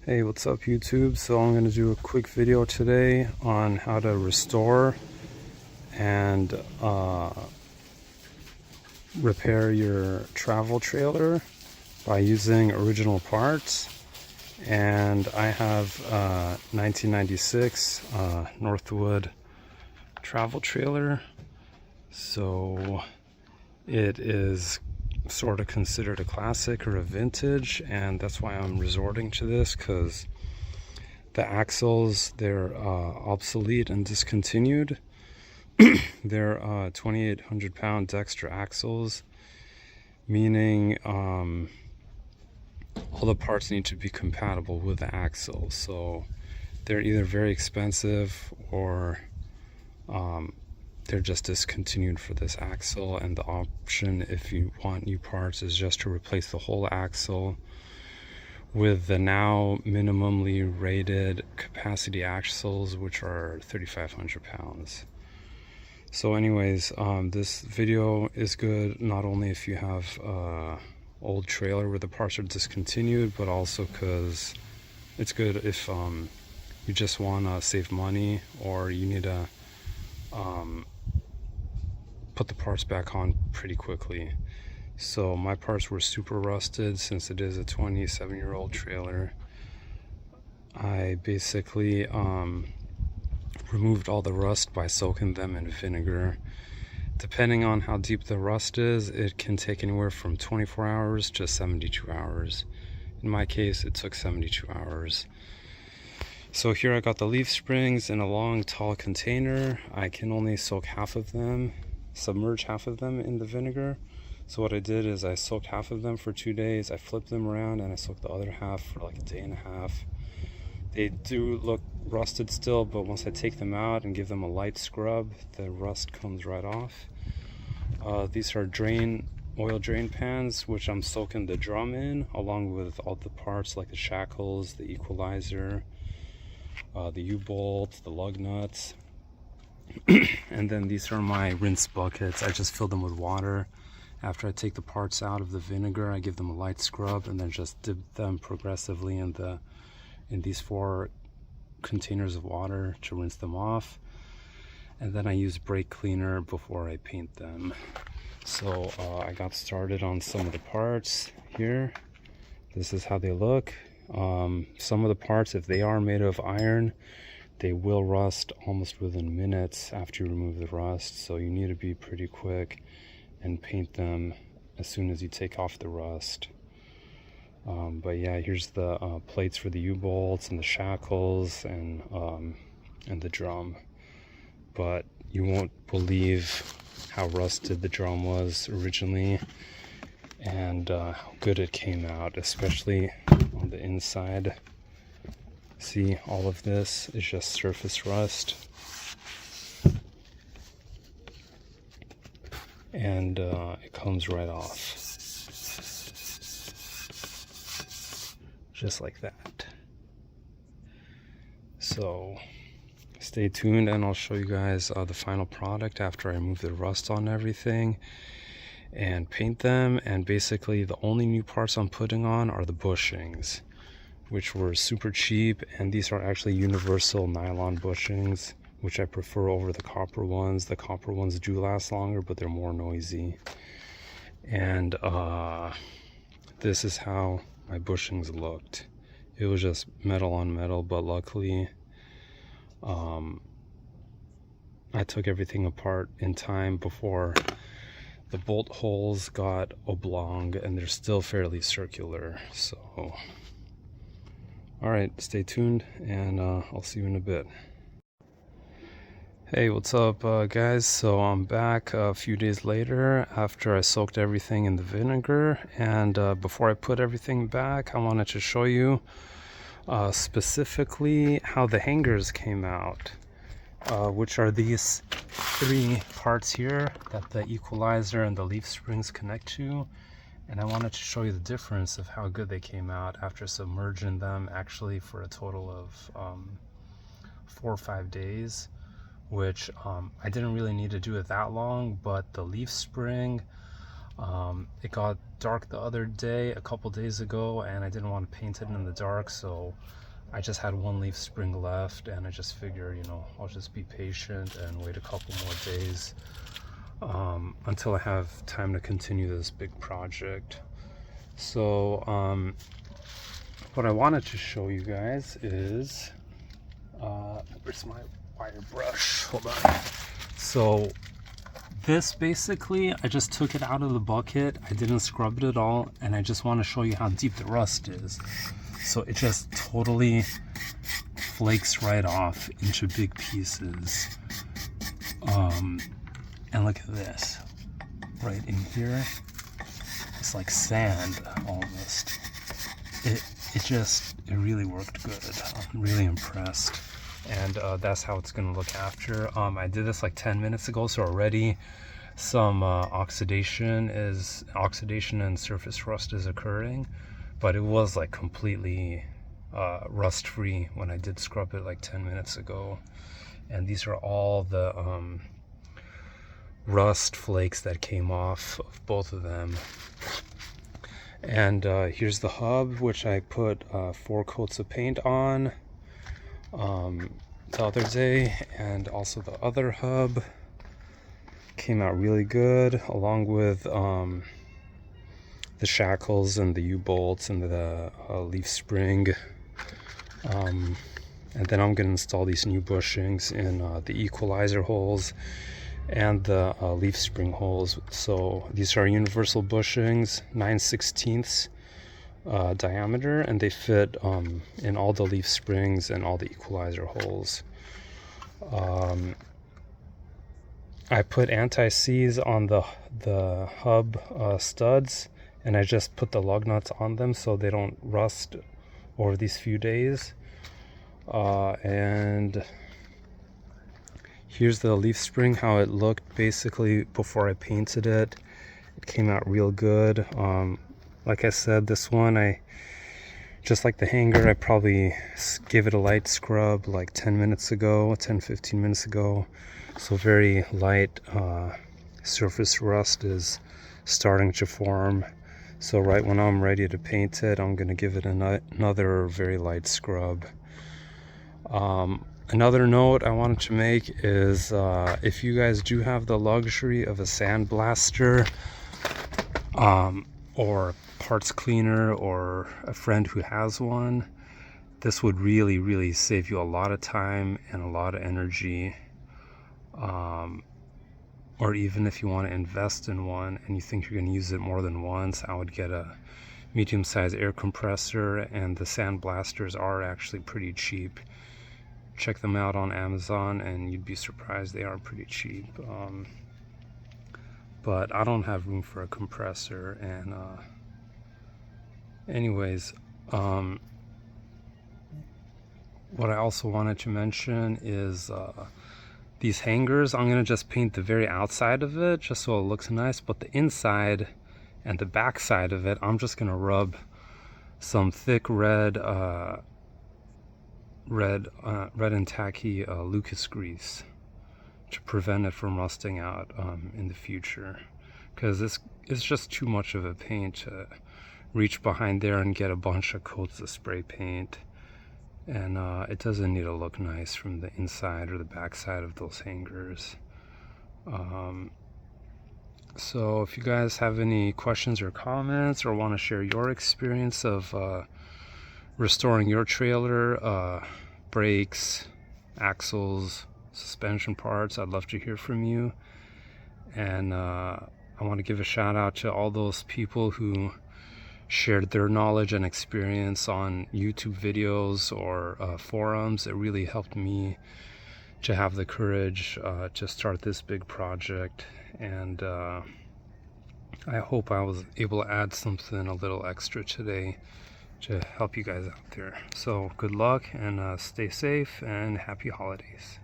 Hey, what's up YouTube? So I'm going to do a quick video today on how to restore and repair your travel trailer by using original parts. And I have 1996 Northwood travel trailer, so it is sort of considered a classic or a vintage, and that's why I'm resorting to this, because the axles, they're obsolete and discontinued. They're 2,800 pound Dexter axles, meaning all the parts need to be compatible with the axle. So they're either very expensive or they're just discontinued for this axle, and the option, if you want new parts, is just to replace the whole axle with the now minimally rated capacity axles, which are 3,500 pounds. So anyways, this video is good not only if you have old trailer where the parts are discontinued, but also because it's good if you just want to save money or you need to put the parts back on pretty quickly. So my parts were super rusted since it is a 27-year-old trailer. I basically removed all the rust by soaking them in vinegar. Depending on how deep the rust is, it can take anywhere from 24 hours to 72 hours. In my case, it took 72 hours. So here I got the leaf springs in a long, tall container. I can only soak half of them, submerge half of them in the vinegar. So what I did is I soaked half of them for 2 days, I flipped them around, and I soaked the other half for like a day and a half. They do look rusted still, but once I take them out and give them a light scrub, the rust comes right off. These are oil drain pans, which I'm soaking the drum in, along with all the parts like the shackles, the equalizer, the U-bolts, the lug nuts. And then these are my rinse buckets. I just fill them with water. After I take the parts out of the vinegar, I give them a light scrub and then just dip them progressively in these 4 containers of water to rinse them off. And then I use brake cleaner before I paint them. So I got started on some of the parts here. This is how they look. Some of the parts, if they are made of iron, they will rust almost within minutes after you remove the rust. So you need to be pretty quick and paint them as soon as you take off the rust. But yeah, here's the plates for the U-bolts and the shackles and the drum. But you won't believe how rusted the drum was originally and how good it came out, especially on the inside. See, all of this is just surface rust. And it comes right off. Just like that. So stay tuned and I'll show you guys the final product after I remove the rust on everything and paint them. And basically the only new parts I'm putting on are the bushings, which were super cheap, and these are actually universal nylon bushings, which I prefer over the copper ones. The copper ones do last longer, but they're more noisy. And this is how my bushings looked. It was just metal on metal, but luckily I took everything apart in time before the bolt holes got oblong, and they're still fairly circular. So alright, stay tuned, and I'll see you in a bit. Hey, what's up guys? So I'm back a few days later after I soaked everything in the vinegar, and before I put everything back, I wanted to show you specifically how the hangers came out, which are these 3 parts here that the equalizer and the leaf springs connect to. And I wanted to show you the difference of how good they came out after submerging them, actually for a total of 4 or 5 days, which I didn't really need to do it that long, but the leaf spring It got dark the other day, a couple days ago, and I didn't want to paint it in the dark, so I just had one leaf spring left, and I just figured, you know, I'll just be patient and wait a couple more days until I have time to continue this big project. So what I wanted to show you guys is where's my wire brush? Hold on. So this basically, I just took it out of the bucket. I didn't scrub it at all, and I just want to show you how deep the rust is. So it just totally flakes right off into big pieces. And look at this. Right in here, it's like sand almost. It really worked good. I'm really impressed. And that's how it's gonna look after. I did this like 10 minutes ago, so already some oxidation and surface rust is occurring, but it was like completely rust free when I did scrub it like 10 minutes ago. And these are all the rust flakes that came off of both of them. And here's the hub, which I put 4 coats of paint on the other day, and also the other hub came out really good, along with the shackles and the U-bolts and the leaf spring. And then I'm going to install these new bushings in the equalizer holes and the leaf spring holes. So these are universal bushings, 9/16 diameter, and they fit in all the leaf springs and all the equalizer holes. I put anti-seize on the hub studs, and I just put the lug nuts on them so they don't rust over these few days. And here's the leaf spring, how it looked basically before I painted it. It came out real good. Like I said, this one, just like the hanger, I probably gave it a light scrub like 10 15 minutes ago. So very light surface rust is starting to form. So right when I'm ready to paint it, I'm going to give it another very light scrub. Another note I wanted to make is if you guys do have the luxury of a sandblaster or parts cleaner, or a friend who has one, this would really save you a lot of time and a lot of energy. Or even if you want to invest in one and you think you're going to use it more than once, I would get a medium-sized air compressor, and the sandblasters are actually pretty cheap. Check them out on Amazon and you'd be surprised, they are pretty cheap. But I don't have room for a compressor. And anyways, what I also wanted to mention is these hangers, I'm going to just paint the very outside of it just so it looks nice, but the inside and the back side of it, I'm just going to rub some thick red and tacky Lucas grease to prevent it from rusting out in the future, because it's just too much of a paint to reach behind there and get a bunch of coats of spray paint, and it doesn't need to look nice from the inside or the back side of those hangers. So if you guys have any questions or comments, or want to share your experience of restoring your trailer, brakes, axles, suspension parts, I'd love to hear from you. And I want to give a shout out to all those people who shared their knowledge and experience on YouTube videos or forums. It really helped me to have the courage to start this big project, and I hope I was able to add something a little extra today to help you guys out there. So good luck, and stay safe, and happy holidays.